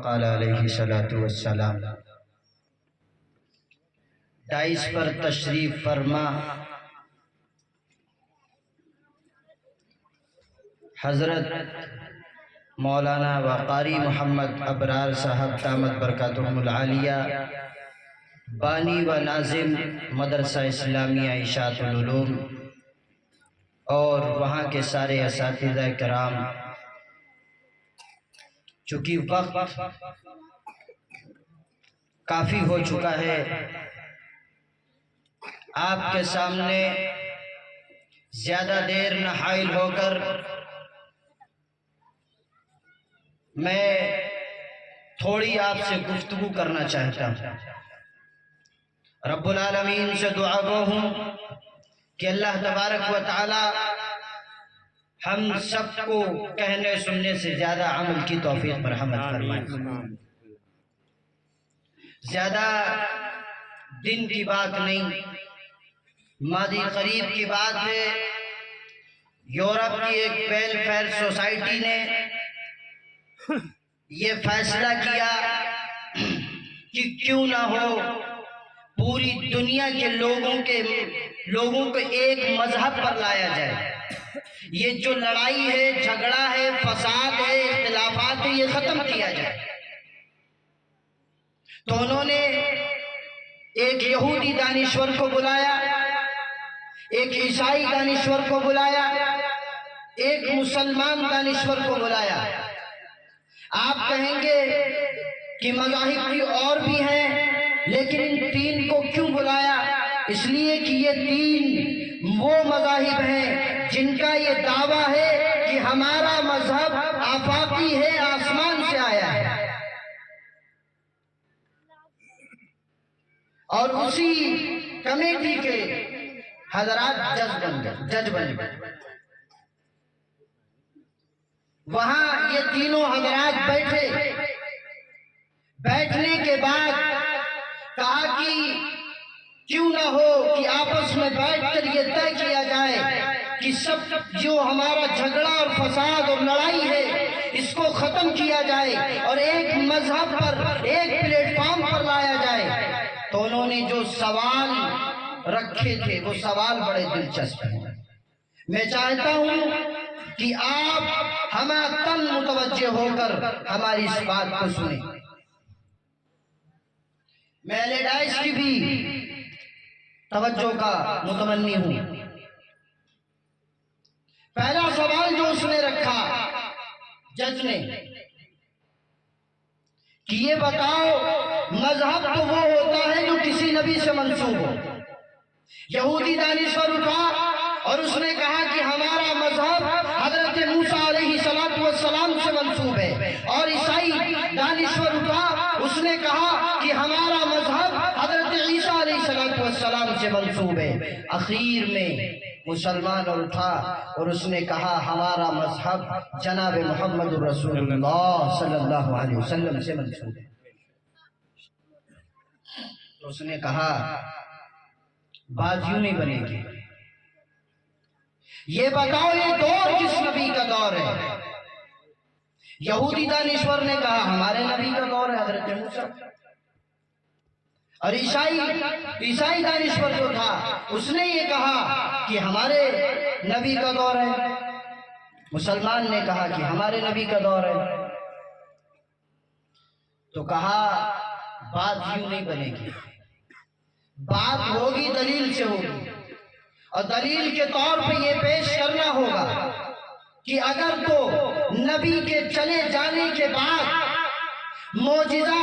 قال علیہ الصلوۃ والسلام۔ ڈائس پر تشریف فرما حضرت مولانا وقاری محمد ابرار صاحب دامت برکاتہم العالیہ، بانی و ناظم مدرسہ اسلامیہ اشاعت العلوم، اور وہاں کے سارے اساتذہ کرام، چونکہ وقت کافی ہو چکا ہے، آپ کے سامنے زیادہ دیر نہ حائل ہو کر میں تھوڑی آپ سے گفتگو کرنا چاہتا ہوں۔ رب العالمین سے دعا گو ہوں کہ اللہ تبارک و تعالی ہم سب کو کہنے سننے سے زیادہ عمل کی توفیق مرحمت فرمائے۔ زیادہ دن کی بات نہیں، ماضی قریب کی بات ہے، یورپ کی ایک ویلفیئر سوسائٹی نے یہ فیصلہ کیا کہ کیوں نہ ہو پوری دنیا کے لوگوں کو ایک مذہب پر لایا جائے، یہ جو لڑائی ہے، جھگڑا ہے، فساد ہے، اختلافات ہے، یہ ختم کیا جائے۔ تو انہوں نے ایک یہودی دانشور کو بلایا، ایک عیسائی دانشور کو بلایا، ایک مسلمان دانشور کو بلایا۔ آپ کہیں گے کہ مذاہب کی اور بھی ہیں، لیکن ان تین کو کیوں بلایا؟ اس لیے کہ یہ تین وہ مذاہب ہیں جن کا یہ دعویٰ ہے کہ ہمارا مذہب آفاقی ہے، آسمان سے آیا ہے، اور اسی کمیٹی کے حضرات جج بن گئے۔ وہاں یہ تینوں حضرات بیٹھے، بیٹھنے کے بعد کہا کہ کیوں نہ ہو کہ آپس میں بیٹھ کر یہ طے کیا جائے کہ سب جو ہمارا جھگڑا اور فساد اور لڑائی ہے اس کو ختم کیا جائے اور ایک مذہب پر، ایک پلیٹ فارم پر لایا جائے۔ تو انہوں نے جو سوال رکھے تھے وہ سوال بڑے دلچسپ ہیں۔ میں چاہتا ہوں کہ آپ ہمہ تن متوجہ ہو کر ہماری اس بات کو سنیں۔ میں اہل ڈائس کی بھی توجہ کا متمنی ہوں۔ پہلا سوال جو اس نے رکھا جج نے کہ یہ بتاؤ مذہب تو وہ ہوتا ہے جو کسی نبی سے منسوب ہو۔ یہودی دانشور اٹھا اور اس نے کہا کہ ہمارا مذہب حضرت موسیٰ علیہ السلام سے منسوب ہے، اور عیسائی دانشور اٹھا، اس نے کہا کہ ہمارا مذہب حضرت عیسیٰ علیہ السلام سے منسوب ہے۔ اخیر میں مسلمان اٹھا اور اس نے کہا ہمارا مذہب جناب محمد رسول اللہ صلی اللہ علیہ وسلم سے منسوب ہے۔ تو اس نے کہا بات یوں نہیں بنے گی، یہ بتاؤ یہ دور کس نبی کا دور ہے؟ یہودی دانشور نے کہا ہمارے نبی کا دور ہے، حضرت موسیٰ۔ اور عیسائی دانشور جو تھا اس نے یہ کہا کہ ہمارے نبی کا دور ہے۔ مسلمان نے کہا کہ ہمارے نبی کا دور ہے۔ تو کہا بات یوں نہیں بنے گی، بات ہوگی دلیل سے ہوگی، اور دلیل کے طور پہ یہ پیش کرنا ہوگا کہ اگر تو نبی کے چلے جانے کے بعد معجزہ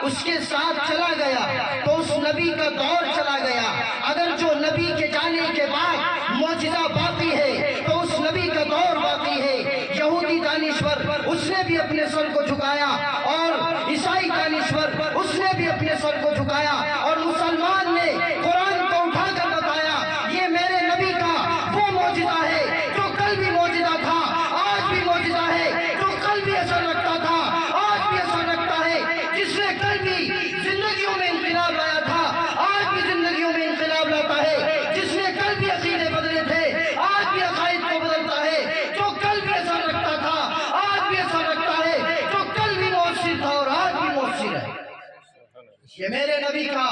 اس کے ساتھ چلا گیا تو اس نبی کا دور چلا گیا، اگر جو نبی کے جانے کے بعد معجزہ باقی ہے تو اس نبی کا دور باقی ہے۔ یہودی دانشور اس نے بھی اپنے سر کو جھکایا، اور عیسائی دانشور اس نے بھی اپنے سر کو جھکایا، اور مسلمان نے قرآن کو اٹھا کر بتایا یہ میرے نبی کا وہ معجزہ ہے جو کل بھی معجزہ تھا، آج بھی معجزہ ہے، جو کل بھی اثر رکھتا تھا آج بھی اثر رکھتا ہے، جس نے کل بھی زندگیوں میں انقلاب لایا تھا آج بھی زندگیوں میں انقلاب لاتا ہے، جس نے کل بھی عقیدے بدلے تھے آج بھی عقائد کو بدلتا ہے، جو کل بھی اثر رکھتا تھا آج بھی اثر رکھتا ہے، جو کل بھی مؤثر تھا اور یہ میرے نبی کا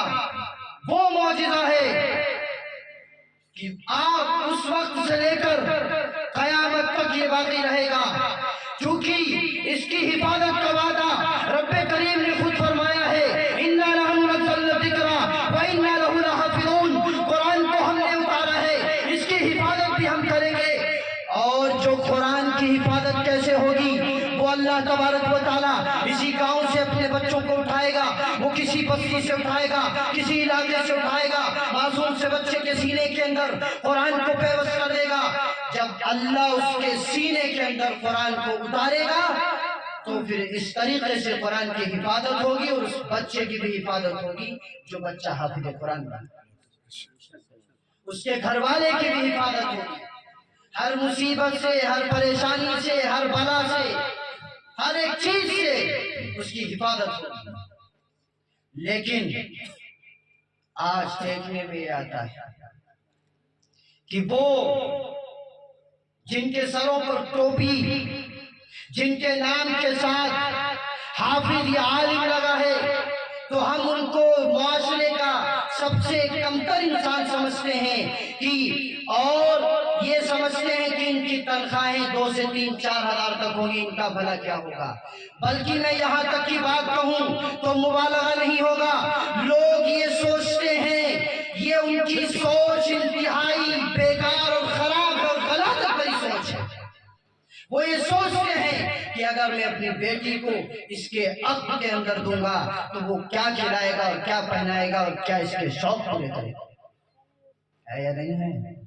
وہ معجزہ ہے کہ آپ اس وقت سے لے کر قیامت تک یہ باقی رہے گا، کیونکہ اس کی حفاظت کا وعدہ رب کریم نے خود فرمایا ہے، اِنَّا نَحْنُ نَزَّلْنَا الذِّکْرَ وَإِنَّا لَهُ لَحَافِظُونَ۔ قرآن کو ہم نے اتارا ہے، اس کی حفاظت بھی ہم کریں گے۔ اور جو قرآن کی حفاظت کیسے ہوگی، وہ اللہ تبارک و تعالیٰ اسی گاؤں سے اپنے بچوں کو اٹھائے گا، وہ کسی بستی سے اٹھائے گا، کسی علاقے سے اٹھائے گا، معصوم سے بچے کے سینے کے اندر قرآن کو پیوست کر دے گا۔ جب اللہ اس کے سینے کے اندر قرآن کو اتارے گا تو پھر اس طریقے سے قرآن کی حفاظت ہوگی، اور اس بچے کی بھی حفاظت ہوگی جو بچہ حافظ قرآن بنا، اس کے گھر والے کی بھی حفاظت ہوگی، ہر مصیبت سے، ہر پریشانی سے، ہر بلا سے، ہر ایک چیز سے اس کی حفاظت ہوگی۔ لیکن آج دیکھنے میں یہ آتا ہے کہ وہ جن کے سروں پر ٹوپی، جن کے نام کے ساتھ حافظ یا عالم لگا ہے، تو ہم ان کو معاشرے کا سب سے کمتر انسان سمجھتے ہیں، اور یہ سمجھتے ہیں کہ ان کی تنخواہیں 2 سے 3 4 ہزار تک ہوگی، ان کا بھلا کیا ہوگا۔ بلکہ میں یہاں تک کی بات کہوں تو مبالغہ نہیں ہوگا، لوگ یہ سوچتے ہیں، یہ ان کی سوچ انتہائی بیکار اور خراب اور غلط بری سوچ ہے۔ وہ یہ سوچتے ہیں کہ اگر میں اپنی بیٹی کو اس کے عقد کے اندر دوں گا تو وہ کیا کھلائے گا اور کیا پہنائے گا اور کیا اس کے شوق پورے کرے گا، ہے یا نہیں ہے؟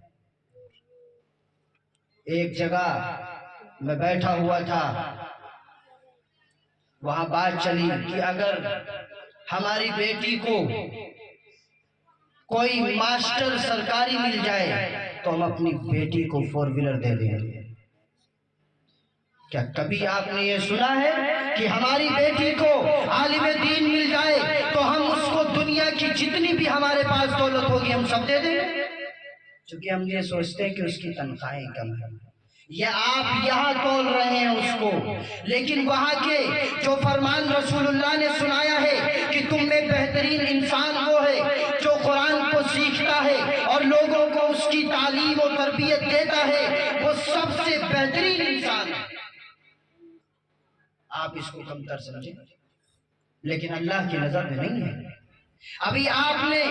ایک جگہ میں بیٹھا ہوا تھا، وہاں بات چلی کہ اگر ہماری بیٹی کو کوئی ماسٹر سرکاری مل جائے تو ہم اپنی بیٹی کو 4 ویلر دے دیں گے۔ کیا کبھی آپ نے یہ سنا ہے کہ ہماری بیٹی کو عالم دین مل جائے تو ہم اس کو دنیا کی جتنی بھی ہمارے پاس دولت ہوگی ہم سب دے دیں گے؟ چونکہ ہم یہ سوچتے ہیں کہ اس کی تنخواہیں کم ہیں۔ یہ آپ یہاں تول رہے ہیں اس کو، لیکن وہاں کے جو فرمان رسول اللہ نے سنایا ہے کہ تم میں بہترین انسان وہ ہے جو قرآن کو سیکھتا ہے اور لوگوں کو اس کی تعلیم و تربیت دیتا ہے، وہ سب سے بہترین انسان ہے۔ آپ اس کو کمتر سمجھیں، لیکن اللہ کی نظر میں نہیں ہے۔ ابھی آپ نے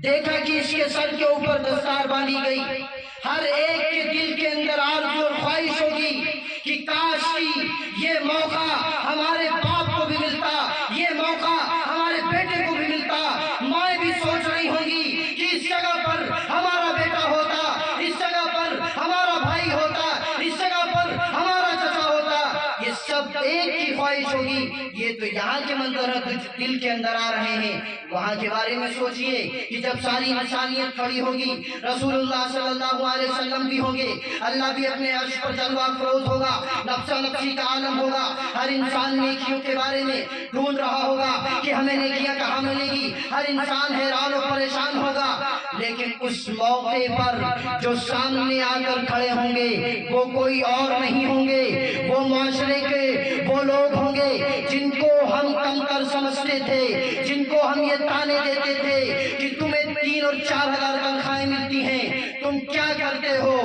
دیکھا کہ اس کے سر کے اوپر دستار باندھی گئی، ہر ایک کے دل کے اندر آرزو اور خواہش ہوگی کہ کاش کی یہ موقع ہمارے باپ کو بھی ملتا، یہ موقع ہمارے بیٹے کو بھی ملتا۔ مائیں بھی سوچ رہی ہوں گی کہ اس جگہ پر ہمارا بیٹا ہوتا، اس جگہ پر ہمارا بھائی ہوتا، اس جگہ پر ہمارا چچا ہوتا۔ یہ سب ایک کی خواہش ہوگی۔ یہ تو یہاں کے منظر دل کے اندر آ رہے ہیں، وہاں کے بارے میں سوچئے کہ جب ساری انسانیت کھڑی ہوگی، رسول اللہ صلی اللہ علیہ وسلم بھی ہوں گے، اللہ بھی اپنے عرش پر جلوہ افروز ہوگا، نفسا نفسی کا عالم ہوگا، ہر انسان نیکیوں کے بارے میں ڈھونڈ رہا ہوگا کہ ہمیں نیکیاں کہاں ملے گی، ہر انسان حیران و پریشان ہوگا۔ لیکن اس موقع پر جو سامنے آ کر کھڑے ہوں گے وہ کوئی اور نہیں ہوں گے، وہ معاشرے کے وہ لوگ ہوں گے جن کو ہم کمتر سمجھتے تھے، جن کو ہم یہ تانے دیتے تھے کہ تمہیں 3 اور 4 ہزار تنخواہیں ملتی ہیں، تم کیا کرتے ہو۔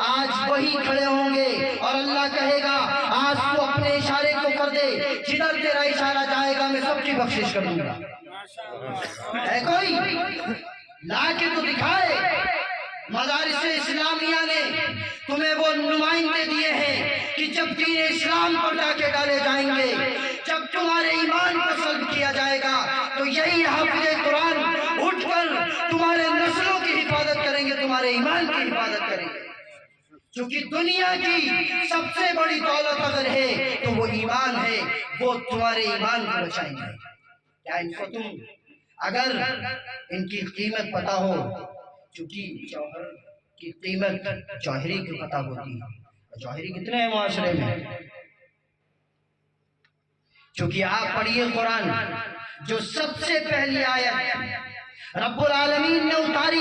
آج وہی کھڑے ہوں گے اور اللہ کہے گا آج تو اپنے اشارے کو کر دے، جدھر تیرا اشارہ جائے گا میں سب کی بخشش کروں گا۔ ہے کوئی لا کے تو دکھائے۔ مدارس اسلامیہ نے تمہیں وہ نمائندے دیے ہیں کہ جب دین اسلام پر ڈاکے ڈالے جائیں گے، جب تمہارے ایمان کو سلب کیا جائے گا تو یہی حافظ قرآن اٹھ کر تمہارے نسلوں کی حفاظت کریں گے، تمہارے ایمان کی حفاظت کریں گے۔ چونکہ دنیا کی سب سے بڑی دولت اگر ہے تو وہ ایمان ہے، وہ تمہارے ایمان کو بچائیں گے۔ کیا ان کو تم اگر ان کی قیمت پتا ہو، چونکہ جوہر کی قیمت جوہری کی پتا ہوتی ہے، جوہری کتنے ہیں معاشرے میں؟ چونکہ آپ پڑھیے قرآن، جو سب سے پہلی آیت رب العالمین نے اتاری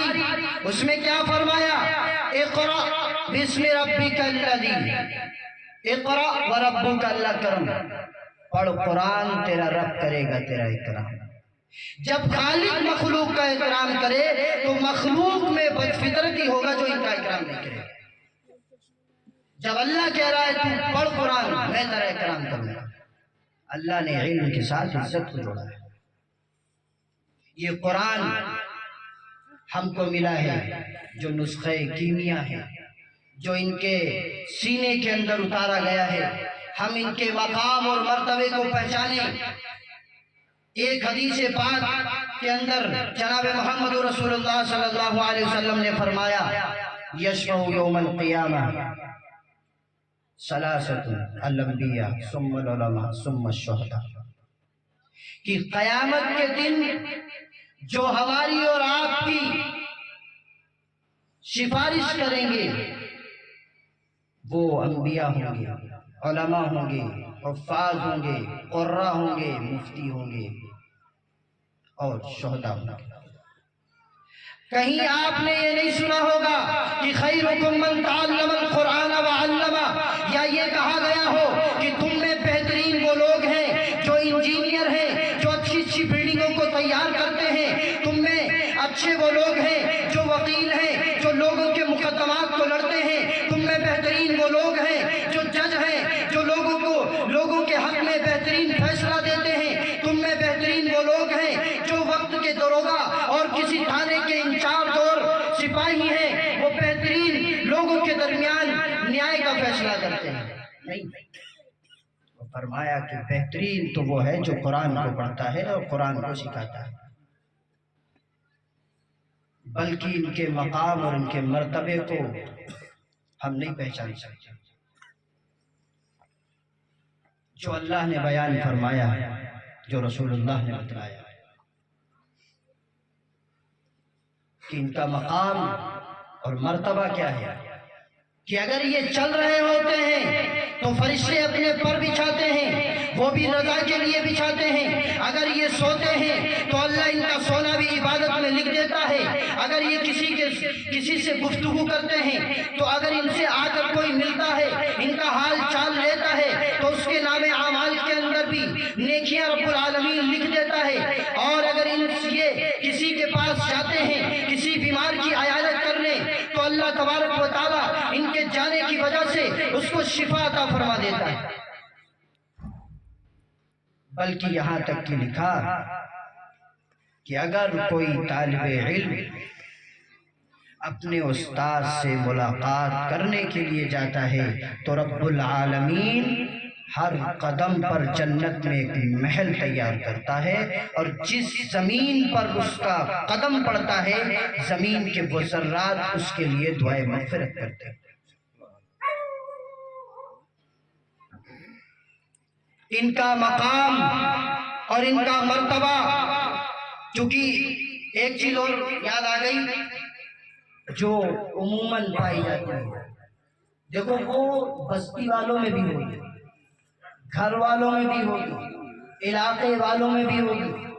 اس میں کیا فرمایا؟ اقرأ بسم ربک الذی، اقرأ وربک الاکرم، پڑھ قرآن تیرا رب کرے گا تیرا اکرام۔ جب خالق مخلوق کا اکرام کرے تو مخلوق میں بدفطرتی ہوگا جو ان کا اکرام نہیں کرے. جب اللہ کہہ رہا ہے تو پڑھ قرآن میں تیرا اکرام کروں گا، اللہ نے علم کے ساتھ عزت کو جوڑا ہے. یہ قرآن ہم کو ملا ہے جو نسخہ کیمیا ہے، جو ان کے سینے کے اندر اتارا گیا ہے. ہم ان کے مقام اور مرتبے کو پہچانیں. ایک حدیث پاک کے اندر جناب محمد رسول اللہ صلی اللہ علیہ وسلم نے فرمایا یشفع یوم القیامہ ثلاثۃ الانبیاء ثم العلماء ثم الشہداء، کہ قیامت کے دن جو ہماری اور آپ کی سفارش کریں گے وہ انبیاء ہوں گے، علماء ہوں گے، حفاظ ہوں گے، قراء ہوں گے، مفتی ہوں گے اور شہداء ہوں گے. کہیں آپ نے یہ نہیں سنا ہوگا کہ خیرکم من تعلم القرآن وعلمہ، یا یہ کہا گیا ہو کہ تم میں بہترین وہ لوگ ہیں جو انجینئر ہیں، جو اچھی اچھی بلڈنگوں کو تیار کرتے ہیں. تم میں اچھے وہ لوگ ہیں جو وکیل ہیں، جو لوگوں کے مقدمات کو لڑتے ہیں. تم میں بہترین وہ لوگ ہیں جو جج ہیں، جو لوگوں کے حق میں بہترین فیصلہ دیتے ہیں. تم میں بہترین وہ لوگ ہیں جو وقت کے داروغہ اور کسی تھانے کے انچارج اور سپاہی ہیں، وہ بہترین لوگوں کے درمیان نیائے کا فیصلہ کرتے ہیں. نہیں، وہ فرمایا کہ بہترین تو وہ ہے جو قرآن کو پڑھتا ہے اور قرآن کو سکھاتا ہے. بلکہ ان کے مقام اور ان کے مرتبے کو ہم نہیں پہچان سکتے. جو اللہ نے بیان فرمایا، جو رسول اللہ نے بتلایا کہ ان کا مقام اور مرتبہ کیا ہے، کہ اگر یہ چل رہے ہوتے ہیں تو فرشتے اپنے پر بچھاتے ہیں، وہ بھی رضا کے لیے بچھاتے ہیں. اگر یہ سوتے ہیں تو اللہ ان کا سونا بھی عبادت میں لکھ دیتا ہے. اگر یہ کسی سے گفتگو کرتے ہیں تو اگر ان سے آ کر کوئی ملتا ہے، ان کا حال چال لیتا ہے تو اس کے نام اعمال کے اندر بھی نیکیاں رب العالمین لکھ دیتا ہے. اور اگر یہ کسی کے پاس جاتے ہیں کسی بیمار کی عیادت کرنے تو اللہ تبارک و تعالیٰ ان کے جانے کی وجہ سے اس کو شفا عطا فرما دیتا ہے. بلکہ یہاں تک کہ لکھا کہ اگر کوئی طالب علم اپنے استاد سے ملاقات کرنے کے لیے جاتا ہے تو رب العالمین ہر قدم پر جنت میں ایک محل تیار کرتا ہے، اور جس زمین پر اس کا قدم پڑتا ہے زمین کے وہ ذرات اس کے لیے دعائے مغفرت کرتے ہیں. ان کا مقام اور ان کا مرتبہ، چونکہ ایک چیز اور یاد آ گئی جو عموماً پائی جاتی ہے. دیکھو وہ بستی والوں میں بھی ہوگی، گھر والوں میں بھی ہوگی، علاقے والوں میں بھی ہوگی.